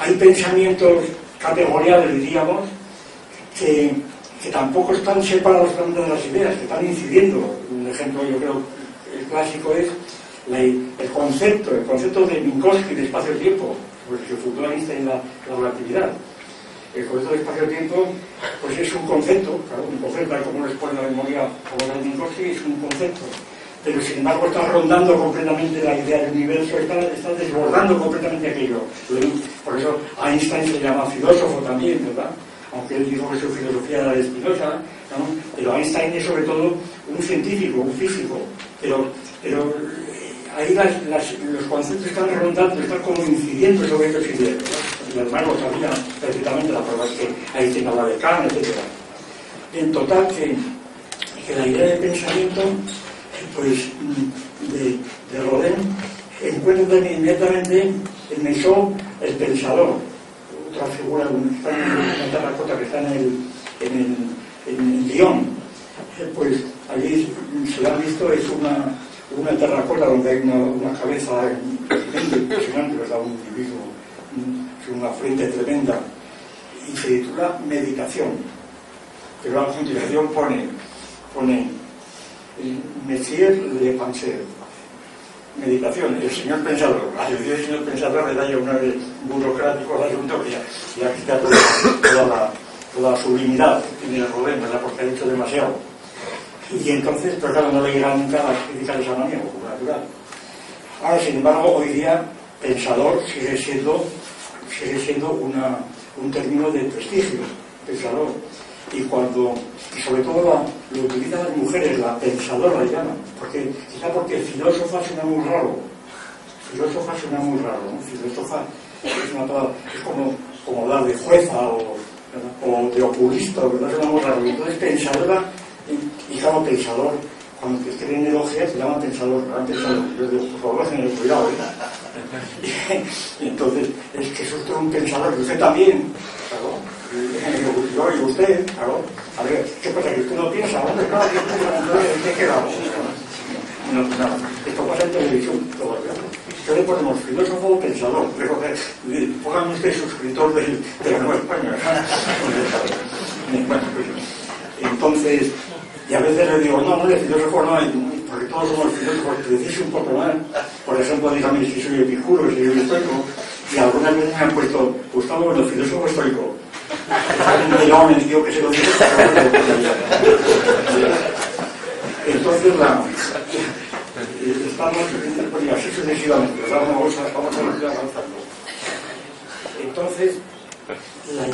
hay pensamientos categoriales, diríamos, que tampoco están separados de las ideas, que están incidiendo. Un ejemplo, yo creo, el clásico es el concepto de Minkowski de espacio-tiempo, pues que fundó Einstein la relatividad. El concepto de espacio-tiempo pues es un concepto, claro, un concepto, como lo expone la memoria como la de Minkowski, es un concepto, pero sin embargo está rondando completamente la idea del universo, está desbordando completamente aquello. Por eso Einstein se llama filósofo también, ¿verdad? Aunque él dijo que su filosofía era de Spinoza, ¿no? Pero Einstein es sobre todo un científico, un físico, pero ahí los conceptos están rondando, están como incidiendo sobre estos ideas, ¿no? Y además lo sabía perfectamente, la prueba es que Einstein habla de Kant, etc. En total, que la idea de pensamiento, pues, de Rodin, encuentra inmediatamente en Meissonier el pensador, otra figura, está en una terracota que está en Lyon. Pues allí, se lo han visto, es una terracota donde hay una cabeza impresionante, ¿verdad? Un individuo, una frente tremenda, y se titula Meditación. Pero a continuación pone Messier Le Penseur. Meditación, el señor pensador. Al decir el señor pensador le da ya una vez burocrático al asunto que ya quita toda la sublimidad que tiene el Rodin, ¿verdad? Porque ha dicho demasiado. Y entonces, pero claro, no le llegan nunca las críticas de esa manera, como natural. Ahora, sin embargo, hoy día pensador sigue siendo un término de prestigio, pensador. Y sobre todo lo utilizan las mujeres, la pensadora la llaman, porque filósofa suena muy raro. Filósofa suena muy raro, ¿no? Filósofa es una palabra, es como hablar de jueza o de oculista, ¿verdad? Suena muy raro. Y entonces pensadora, y claro, pensador, cuando te escriben elogias se llama pensador, yo digo, por favor, tened cuidado, ¿eh? Y entonces, es que es usted un pensador, y usted también, claro. Yo y usted, claro. A ver, ¿qué pasa? ¿Que usted no piensa? ¿Dónde está? ¿Qué quedamos? No, nada. Esto pasa en televisión todavía. ¿Qué le ponemos? ¿Filósofo o pensador? Pónganme usted suscriptor de la Nueva España. Bueno, pues, entonces, y a veces le digo, no, de filósofo no hay, porque todos somos filósofos, que decís un poco más. Por ejemplo, dígame si soy epicuro, si soy estoico, y algunas veces me han puesto, Gustavo, bueno, filósofo estoico. No me digo que se lo digo. Entonces, estamos así sucesivamente. Vamos a ir avanzando. Entonces, la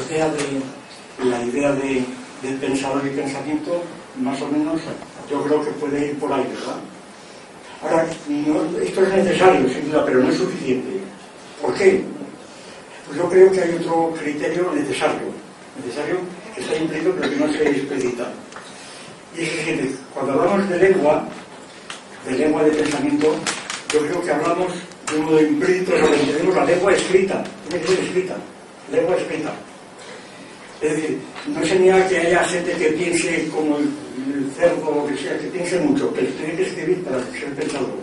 idea del pensador y pensamiento, más o menos, yo creo que puede ir por ahí, ¿verdad? Ahora, esto es necesario, sin duda, pero no es suficiente. ¿Por qué? Pues yo creo que hay otro criterio necesario que está implícito pero que no se explicita. Y es el siguiente: cuando hablamos de lengua de pensamiento, yo creo que hablamos de un modo implícito sobre que tenemos la lengua escrita, tiene que ser escrita, lengua escrita. Es decir, no señala que haya gente que piense como el cerdo o lo que sea, que piense mucho, pero tiene que escribir para ser pensador.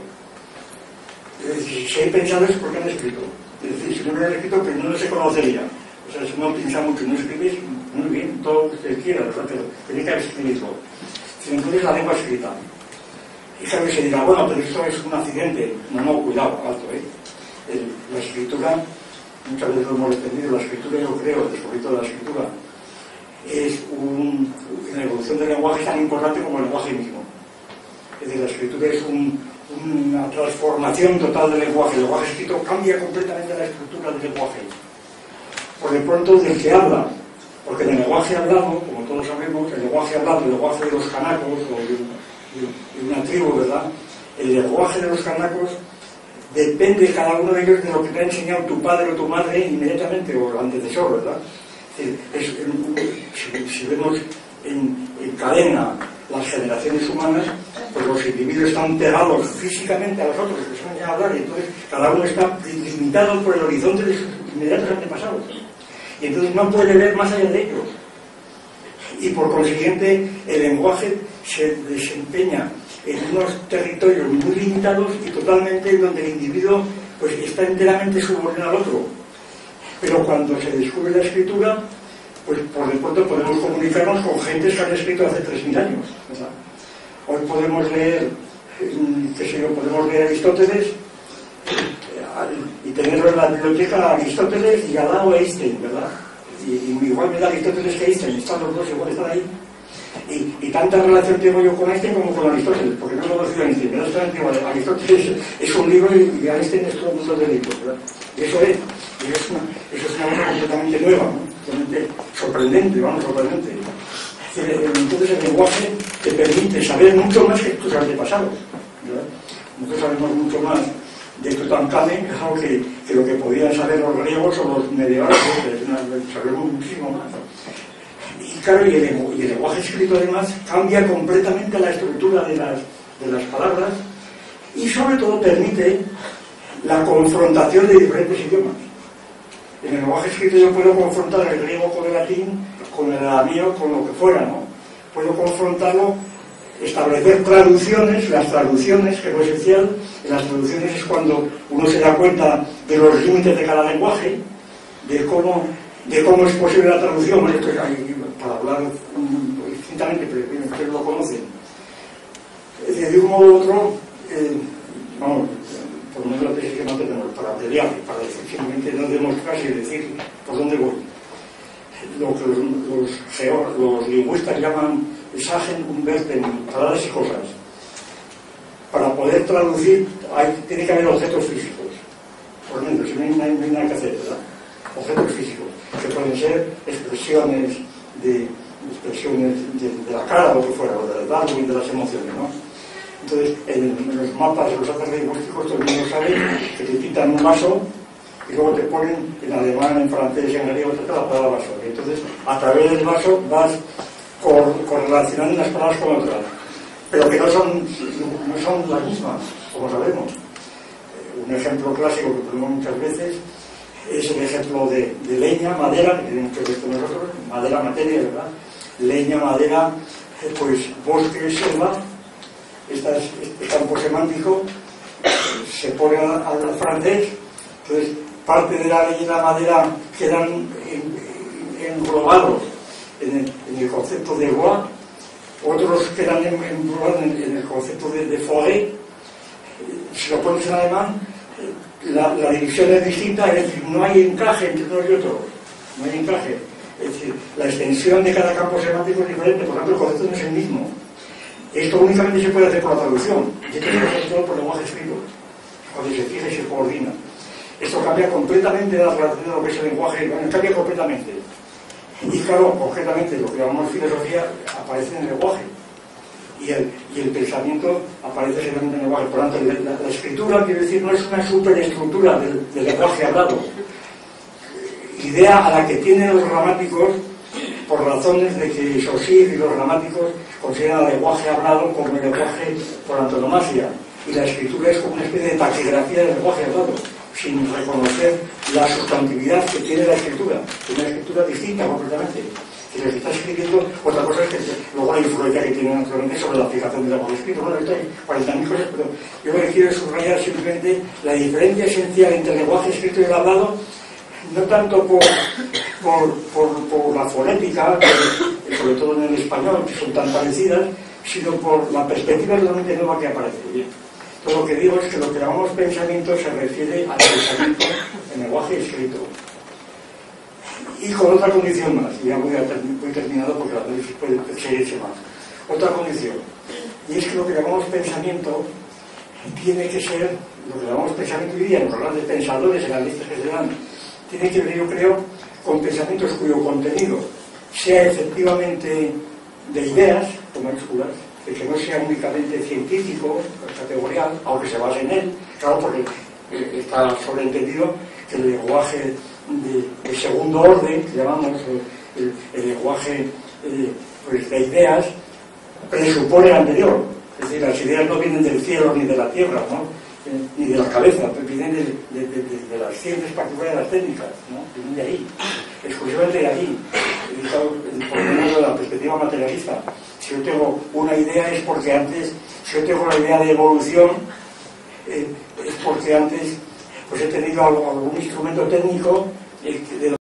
Es decir, si hay pensadores es porque han escrito. Es decir, si no lo han escrito, pues no se conocería. O sea, si no piensa mucho y no escribes, muy bien, todo lo que usted quiera, ¿verdad? Pero tiene que escribirlo. Si entonces la lengua escrita. Y sabe que se dirá, bueno, pero esto es un accidente. No, cuidado, alto, ¿eh? La escritura, muchas veces lo hemos defendido, la escritura, yo creo, sobre todo la escritura, es en la evolución del lenguaje es tan importante como el lenguaje mismo. Es decir, la escritura es una transformación total del lenguaje. El lenguaje escrito cambia completamente la estructura del lenguaje. Por de pronto, del que habla, porque en el lenguaje hablado, como todos sabemos, el lenguaje hablado, el lenguaje de los canacos o de una tribu, ¿verdad? El lenguaje de los canacos depende cada uno de ellos de lo que te ha enseñado tu padre o tu madre inmediatamente, o el antecesor, ¿verdad? Si vemos en cadena las generaciones humanas, pues los individuos están pegados físicamente a los otros, que son ya a hablar, y entonces cada uno está limitado por el horizonte de sus inmediatos antepasados. Y entonces no puede ver más allá de ellos. Y por consiguiente, el lenguaje se desempeña en unos territorios muy limitados y totalmente donde el individuo pues está enteramente subordinado al otro. Pero cuando se descubre la escritura, pues por de pronto podemos comunicarnos con gentes que han escrito hace 3.000 años, ¿verdad? Hoy podemos leer, qué sé yo, podemos leer Aristóteles y tenerlo en la biblioteca a Aristóteles y al lado Einstein, ¿verdad? Y igual me da Aristóteles que Einstein, están los dos igual, están ahí. Y tanta relación tengo yo con Einstein como con Aristóteles, porque no he conocido a Einstein, pero exactamente igual. Aristóteles es un libro y Einstein es todo un mundo de libros, ¿verdad? Y eso es una cosa completamente nueva, ¿no? Totalmente sorprendente, vamos, sorprendente. Entonces el lenguaje te permite saber mucho más que tus antepasados, ¿verdad? Nosotros sabemos mucho más de Tutankamón que lo que podían saber los griegos o los medievales, sabemos muchísimo más. Y claro, y el lenguaje escrito además cambia completamente la estructura de las palabras y sobre todo permite la confrontación de diferentes idiomas. En el lenguaje escrito yo puedo confrontar el griego con el latín, con el arameo, con lo que fuera, ¿no? Puedo confrontarlo, establecer traducciones, las traducciones, que es lo esencial. En las traducciones es cuando uno se da cuenta de los límites de cada lenguaje, de cómo es posible la traducción. Bueno, esto es ahí, para hablar distintamente, pero ustedes lo conocen. De un modo u otro, vamos, por lo menos la tesis que no tenemos, para pelear, para decir simplemente no demostrar y decir por dónde voy. Lo que los lingüistas llaman Sagen und Werten, palabras y cosas. Para poder traducir tiene que haber objetos físicos. Por ejemplo, si no hay nada que hacer, ¿verdad? Objetos físicos, que pueden ser expresiones de la cara o lo que fuera, o del Darwin, de las emociones, ¿no? Entonces, en los mapas de los atlas lingüísticos, todo el mundo sabe que te pintan un vaso y luego te ponen en alemán, en francés, en griego, etc. la palabra vaso. Y entonces, a través del vaso vas correlacionando unas palabras con otras, pero que no son las mismas, como sabemos. Un ejemplo clásico que ponemos muchas veces es el ejemplo de leña, madera, que tenemos que ver con nosotros, madera, materia, ¿verdad? Leña, madera, pues bosque, selva. Este campo semántico se pone al francés, entonces parte de la leña y la madera quedan englobados en el concepto de bois, otros quedan englobados en el concepto de forêt. Si lo pones en alemán, la división es distinta, es decir, no hay encaje entre unos y otros, no hay encaje. Es decir, la extensión de cada campo semántico es diferente, por tanto el concepto no es el mismo. Esto únicamente se puede hacer por la traducción, y esto se puede hacer todo por lenguaje escrito, cuando se fija y se coordina. Esto cambia completamente la relación de lo que es el lenguaje, bueno, cambia completamente. Y claro, concretamente lo que llamamos filosofía aparece en el lenguaje, y el pensamiento aparece generalmente en el lenguaje. Por lo tanto, la escritura, quiero decir, no es una superestructura del lenguaje hablado, idea a la que tienen los gramáticos por razones de que Saussure y los gramáticos consideran el lenguaje hablado como el lenguaje por antonomasia, y la escritura es como una especie de taquigrafía del lenguaje hablado, sin reconocer la sustantividad que tiene la escritura, una escritura distinta completamente. Si lo que está escribiendo, otra cosa es que luego la influencia que tiene naturalmente sobre la aplicación del lenguaje escrito. Bueno, esto hay 40.000 cosas, pero yo lo que quiero es subrayar simplemente la diferencia esencial entre el lenguaje escrito y el hablado, no tanto por la fonética, sobre todo en el español, que son tan parecidas, sino por la perspectiva totalmente nueva que aparece. Bien. Todo lo que digo es que lo que llamamos pensamiento se refiere al pensamiento en lenguaje escrito. Y con otra condición más, y ya voy terminado porque la análisis puede seguirse más. Otra condición, y es que lo que llamamos pensamiento tiene que ser, lo que llamamos pensamiento hoy día, en los grandes pensadores, en las listas que se dan, tiene que ver, yo creo, con pensamientos cuyo contenido sea efectivamente de ideas, con mayúsculas, de que no sea únicamente científico, categorial, aunque se base en él, claro, porque está sobreentendido que el lenguaje de segundo orden, que llamamos el lenguaje pues de ideas, presupone el anterior. Es decir, las ideas no vienen del cielo ni de la tierra, ¿no? Ni de la cabeza, vienen de las ciencias particulares de las técnicas, ¿no? Vienen de ahí, exclusivamente de ahí, por lo menos de la perspectiva materialista. Si yo tengo una idea es porque antes, si yo tengo la idea de evolución, es porque antes pues he tenido algún instrumento técnico de